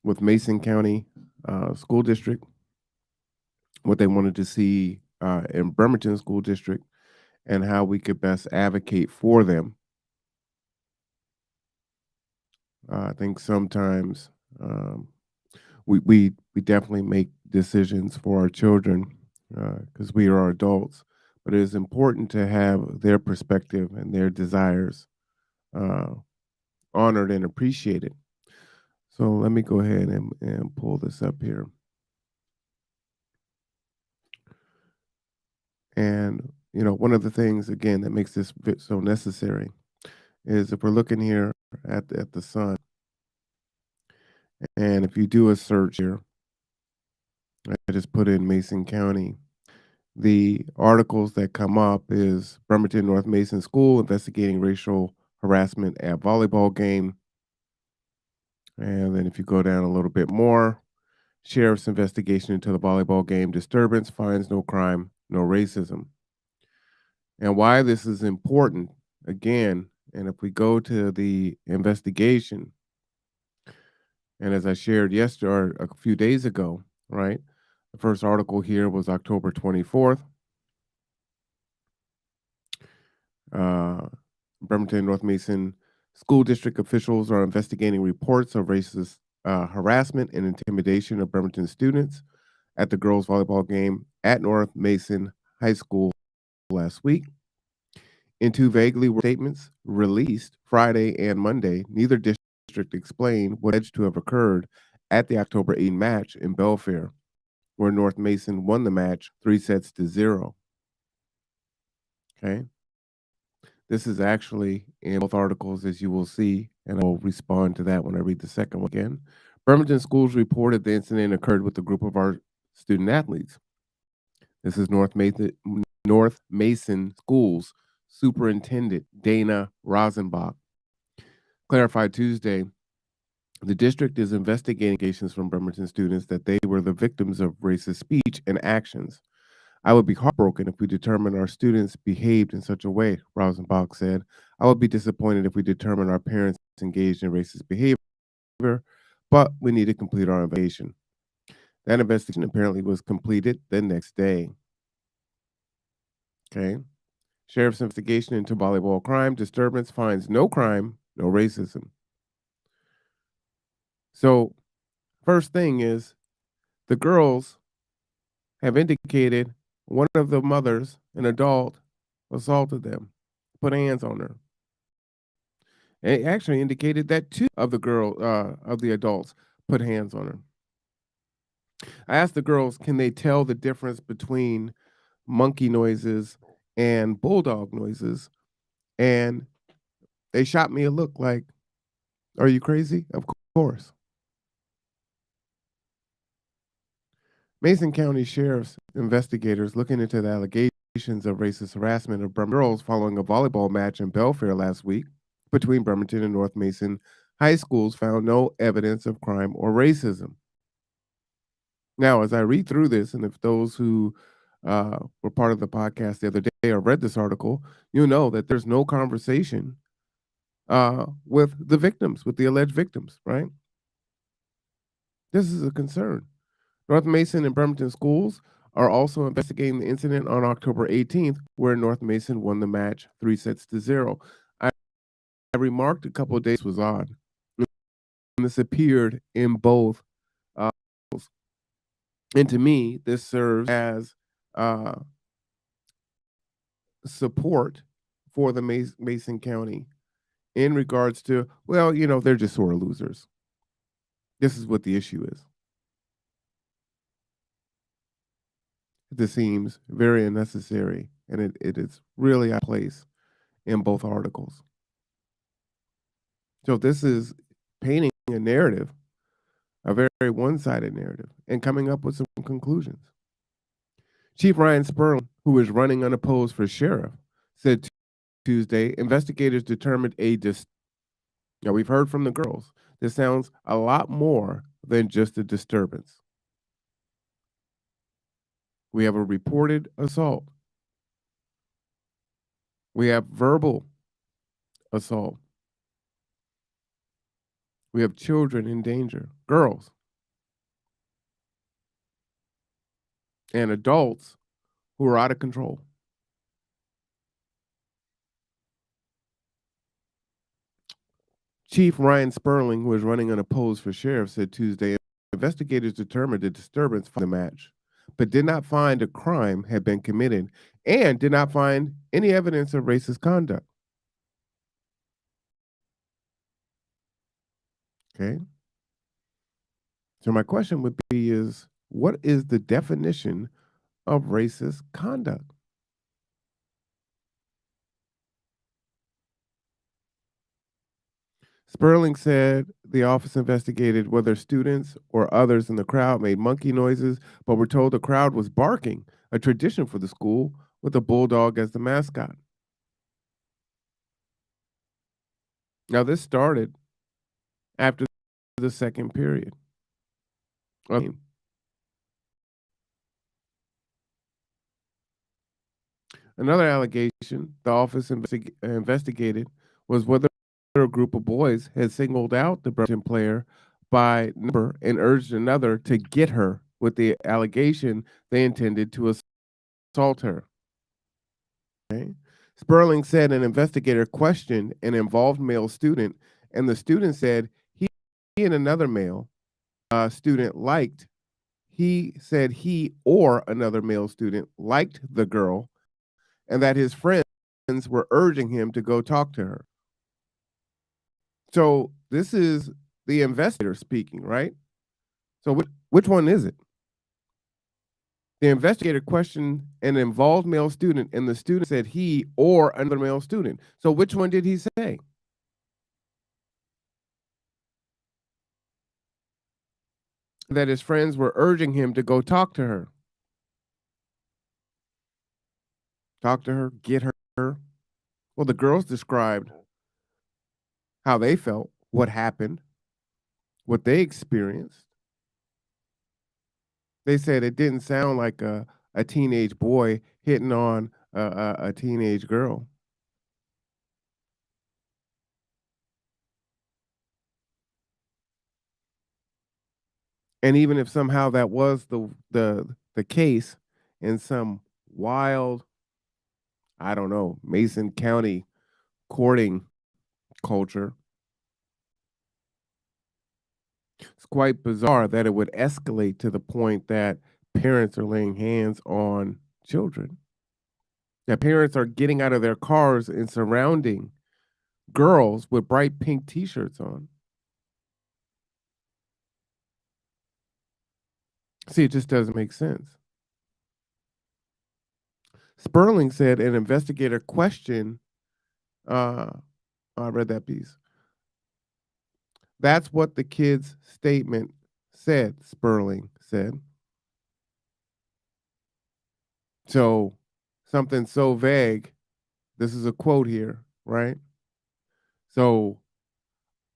with Mason County School District, what they wanted to see in Bremerton School District, and how we could best advocate for them. I think sometimes we definitely make decisions for our children because we are adults, but it is important to have their perspective and their desires honored and appreciated. So let me go ahead and pull this up here. And, one of the things, again, that makes this so necessary is if we're looking here at the Sun, and if you do a search here, I just put in Mason County, the articles that come up is Bremerton North Mason School investigating racial harassment at volleyball game. And then if you go down a little bit more, sheriff's investigation into the volleyball game disturbance finds no crime, no racism. And why this is important, again, and if we go to the investigation, and as I shared yesterday or a few days ago, right? The first article here was October 24th. Uh, Bremerton North Mason school district officials are investigating reports of racist harassment and intimidation of Bremerton students at the girls' volleyball game at North Mason High School last week. In two vaguely worded statements released Friday and Monday, neither district explained what alleged to have occurred at the October 8 match in Belfair, where North Mason won the match 3-0. Okay. This is actually in both articles, as you will see, and I will respond to that when I read the second one again. Bremerton schools reported the incident occurred with a group of our student athletes. This is North Mason Schools Superintendent Dana Rosenbach clarified Tuesday the district is investigating allegations from Bremerton students that they were the victims of racist speech and actions. I would be heartbroken if we determined our students behaved in such a way, Rosenbach said. I would be disappointed if we determined our parents engaged in racist behavior, but we need to complete our investigation. That investigation apparently was completed the next day. Okay. Sheriff's investigation into volleyball crime disturbance finds no crime, no racism. So, first thing is the girls have indicated one of the mothers, an adult, assaulted them, put hands on her. It actually indicated that two of the adults put hands on her. I asked the girls, can they tell the difference between monkey noises and bulldog noises? And they shot me a look like, are you crazy? Of course. Mason County Sheriff's investigators looking into the allegations of racist harassment of Bremerton girls following a volleyball match in Belfair last week between Bremerton and North Mason high schools found no evidence of crime or racism. Now, as I read through this, and if those who were part of the podcast the other day or read this article, you know that there's no conversation with the victims, with the alleged victims, right? This is a concern. North Mason and Bremerton schools are also investigating the incident on October 18th, where North Mason won the match 3-0. I remarked a couple of days was odd. And this appeared in both. And to me, this serves as support for the Mason County in regards to, well, they're just sore losers. This is what the issue is. This seems very unnecessary, and it is really out of place in both articles. So this is painting a narrative, a very one-sided narrative, and coming up with some conclusions. Chief Ryan Sperling, who is running unopposed for sheriff, said Tuesday investigators determined now we've heard from the girls. This sounds a lot more than just a disturbance. We have a reported assault. We have verbal assault. We have children in danger, girls, and adults who are out of control. Chief Ryan Sperling, who is running unopposed for sheriff, said Tuesday investigators determined the disturbance for the match, but did not find a crime had been committed and did not find any evidence of racist conduct. Okay. So my question would be is, what is the definition of racist conduct? Sperling said the office investigated whether students or others in the crowd made monkey noises, but were told the crowd was barking, a tradition for the school, with a bulldog as the mascot. Now, this started after the second period. Another allegation the office investigated was whether a group of boys had singled out the Bremerton player by number and urged another to get her, with the allegation they intended to assault her. Okay. Sperling said an investigator questioned an involved male student, and the student said he and another male student liked. He said he or another male student liked the girl, and that his friends were urging him to go talk to her. So this is the investigator speaking, right? So which one is it? The investigator questioned an involved male student, and the student said he or another male student. So which one did he say? That his friends were urging him to go talk to her. Talk to her, get her. Well, the girls described how they felt, what happened, what they experienced. They said it didn't sound like a teenage boy hitting on a teenage girl. And even if somehow that was the case in some wild, I don't know, Mason County courting culture, it's quite bizarre that it would escalate to the point that parents are laying hands on children. That parents are getting out of their cars and surrounding girls with bright pink t-shirts on. See, it just doesn't make sense. Sperling said an investigator questioned, I read that piece. That's what the kid's statement said, Sperling said. So something so vague, this is a quote here, right? So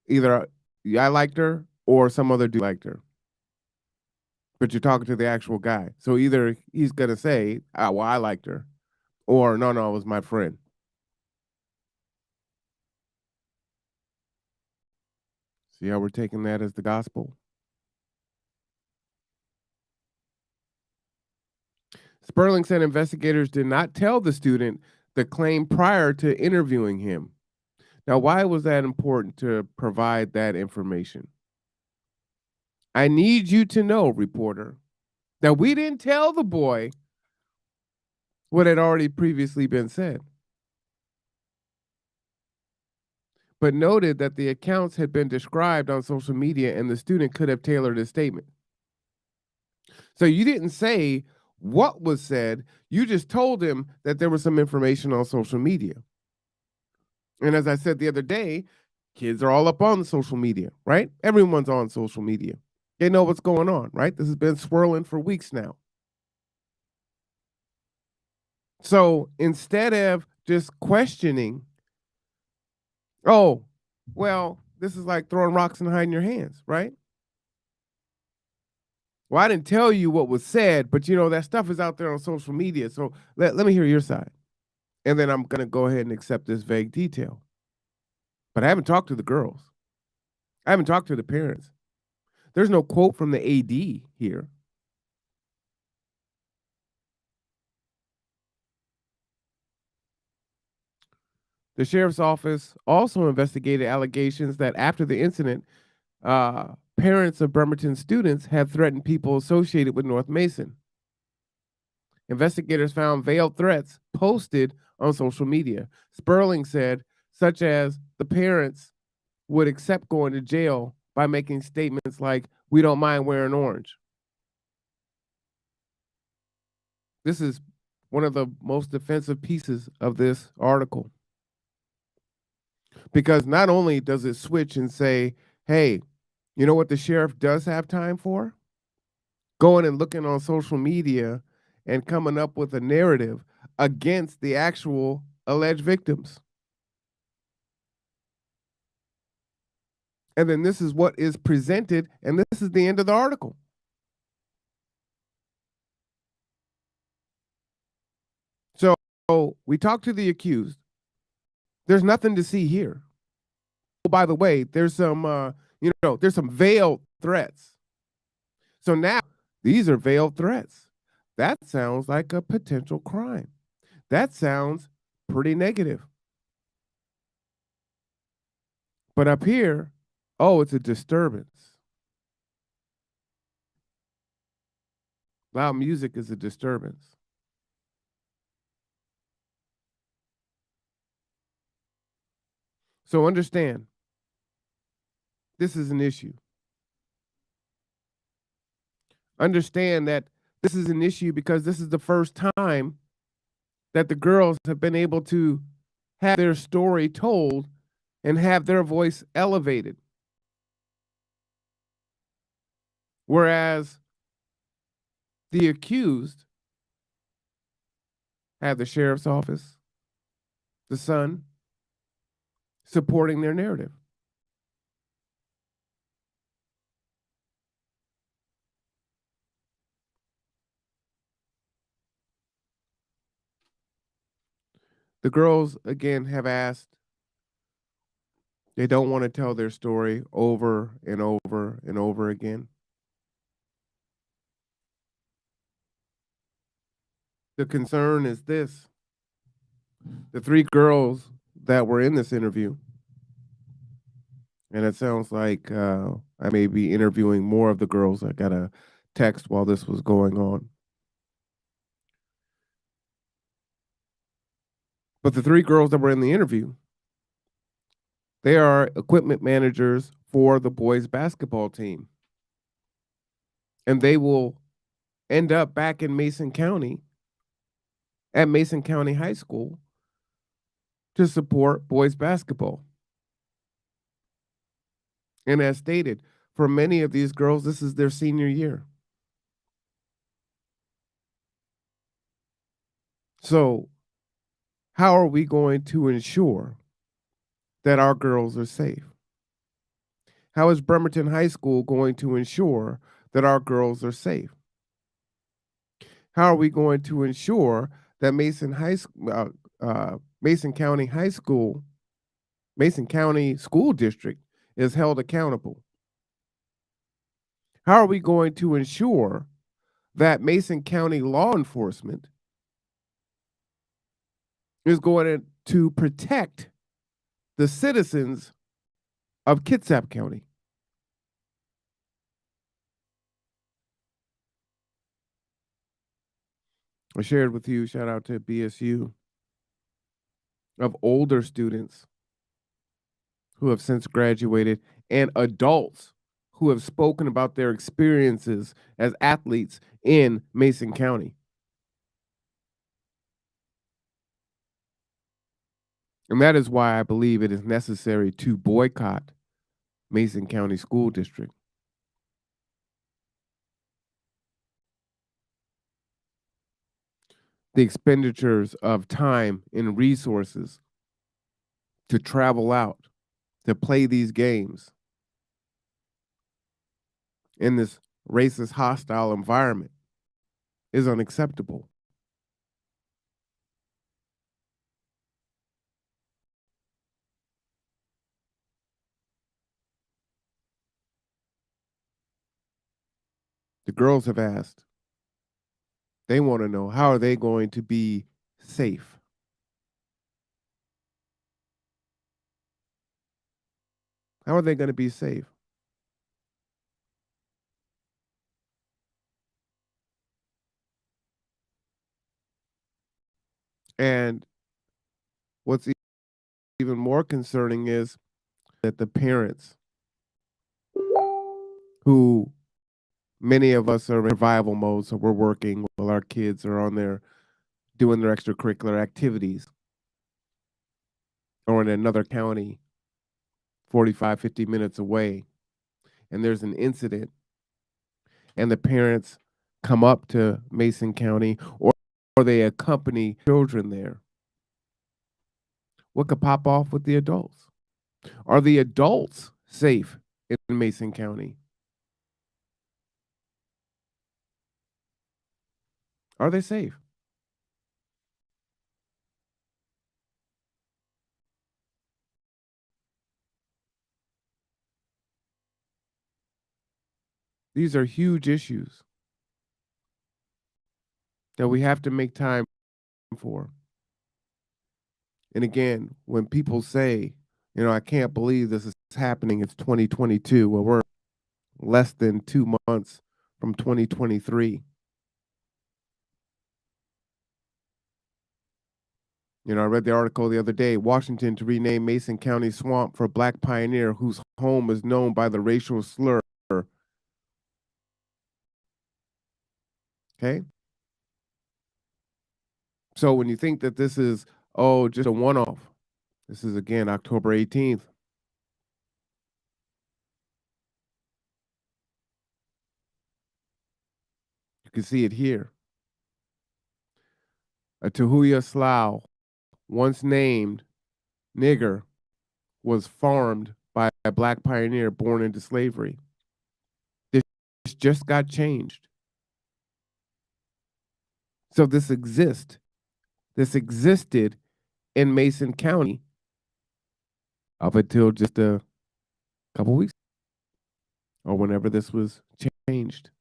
either I liked her or some other dude liked her. But you're talking to the actual guy. So either he's going to say, oh, well, I liked her, or no, it was my friend. See how we're taking that as the gospel? Sperling said investigators did not tell the student the claim prior to interviewing him. Now, why was that important to provide that information? I need you to know, reporter, that we didn't tell the boy what had already previously been said, but noted that the accounts had been described on social media and the student could have tailored his statement. So you didn't say what was said, you just told him that there was some information on social media. And as I said the other day, kids are all up on social media, right? Everyone's on social media. They know what's going on, right? This has been swirling for weeks now. So instead of just questioning, oh, well, this is like throwing rocks and hiding your hands, right? Well, I didn't tell you what was said, but that stuff is out there on social media. So let me hear your side. And then I'm going to go ahead and accept this vague detail. But I haven't talked to the girls. I haven't talked to the parents. There's no quote from the AD here. The sheriff's office also investigated allegations that after the incident, parents of Bremerton students had threatened people associated with North Mason. Investigators found veiled threats posted on social media. Sperling said, such as the parents would accept going to jail by making statements like, we don't mind wearing orange. This is one of the most offensive pieces of this article. Because not only does it switch and say, hey, you know what the sheriff does have time for? Going and looking on social media and coming up with a narrative against the actual alleged victims. And then this is what is presented, and this is the end of the article. So we talked to the accused. There's nothing to see here. Oh, by the way, there's some, there's some veiled threats. So now these are veiled threats. That sounds like a potential crime. That sounds pretty negative. But up here, oh, it's a disturbance. Loud music is a disturbance. So understand, this is an issue. Understand that this is an issue because this is the first time that the girls have been able to have their story told and have their voice elevated. Whereas the accused have the sheriff's office, the Sun, supporting their narrative. The girls, again, have asked, they don't want to tell their story over and over and over again. The concern is this: the three girls that were in this interview, and it sounds like I may be interviewing more of the girls. I got a text while this was going on. But the three girls that were in the interview, they are equipment managers for the boys basketball team. And they will end up back in Mason County at Mason County High School to support boys basketball. And as stated, for many of these girls, this is their senior year. So, how are we going to ensure that our girls are safe? How is Bremerton High School going to ensure that our girls are safe? How are we going to ensure that Mason County High School, Mason County School District is held accountable? How are we going to ensure that Mason County law enforcement is going to protect the citizens of Kitsap County? I shared with you, shout out to BSU, of older students who have since graduated and adults who have spoken about their experiences as athletes in Mason County. And that is why I believe it is necessary to boycott Mason County School District. The expenditures of time and resources to travel out, to play these games in this racist, hostile environment is unacceptable. The girls have asked. They want to know, how are they going to be safe? How are they going to be safe? And what's even more concerning is that the parents, who many of us are in survival mode, so we're working while our kids are on there doing their extracurricular activities, or in another county 45, 50 minutes away, and there's an incident, and the parents come up to Mason County, or they accompany children there. What could pop off with the adults? Are the adults safe in Mason County? Are they safe? These are huge issues that we have to make time for. And again, when people say, I can't believe this is happening, it's 2022. Well, we're less than 2 months from 2023. I read the article the other day, Washington to rename Mason County swamp for Black pioneer whose home is known by the racial slur. Okay. So when you think that this is, just a one off, this is again October 18th. You can see it here. A Tahuya Slough, once named nigger, was farmed by a Black pioneer born into slavery. This just got changed. So this exists. This existed in Mason County up until just a couple weeks or whenever this was changed.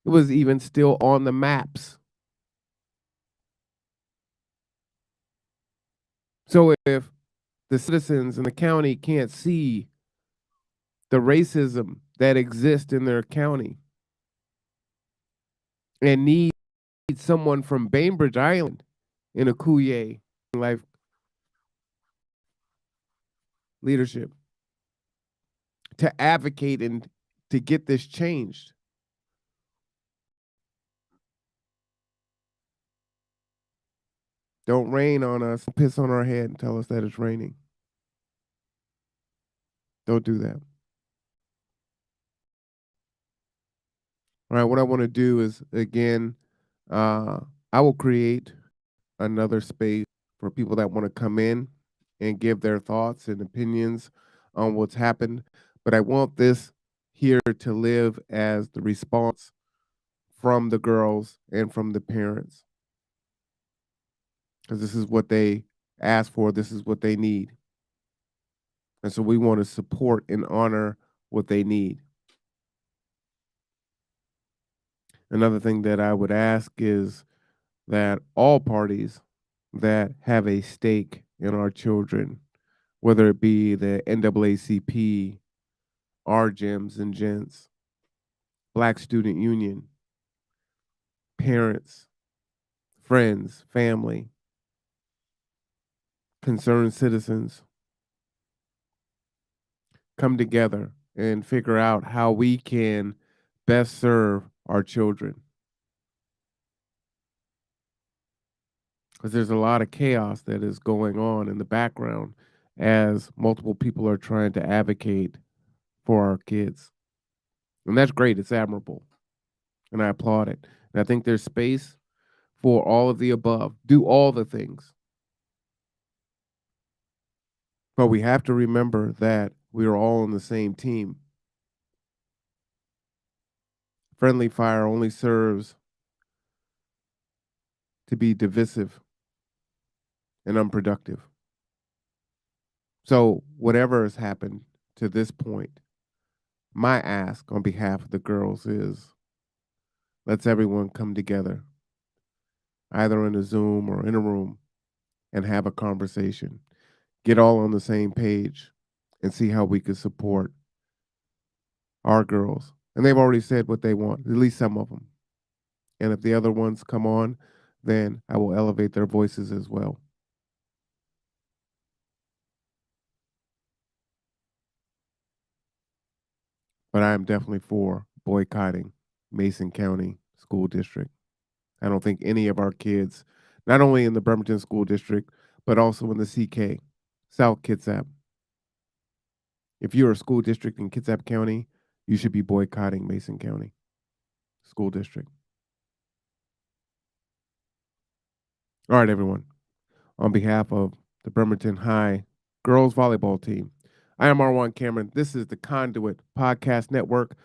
It was even still on the maps. So if the citizens in the county can't see the racism that exists in their county and need someone from Bainbridge Island in a Kuye life leadership to advocate and to get this changed. Don't rain on us, piss on our head and tell us that it's raining. Don't do that. All right, what I want to do is, again, I will create another space for people that want to come in and give their thoughts and opinions on what's happened. But I want this here to live as the response from the girls and from the parents. Because this is what they ask for, this is what they need. And so we want to support and honor what they need. Another thing that I would ask is that all parties that have a stake in our children, whether it be the NAACP, our gyms and gents, Black Student Union, parents, friends, family, concerned citizens, come together and figure out how we can best serve our children. Because there's a lot of chaos that is going on in the background as multiple people are trying to advocate for our kids. And that's great. It's admirable. And I applaud it. And I think there's space for all of the above. Do all the things. But we have to remember that we are all on the same team. Friendly fire only serves to be divisive and unproductive. So whatever has happened to this point, my ask on behalf of the girls is let's everyone come together, either in a Zoom or in a room, and have a conversation. Get all on the same page and see how we could support our girls. And they've already said what they want, at least some of them. And if the other ones come on, then I will elevate their voices as well. But I am definitely for boycotting Mason County School District. I don't think any of our kids, not only in the Bremerton School District, but also in the CK, South Kitsap. If you're a school district in Kitsap County, you should be boycotting Mason County School District. All right, everyone. On behalf of the Bremerton High girls volleyball team, I am Marwan Cameron. This is the Conduit Podcast Network.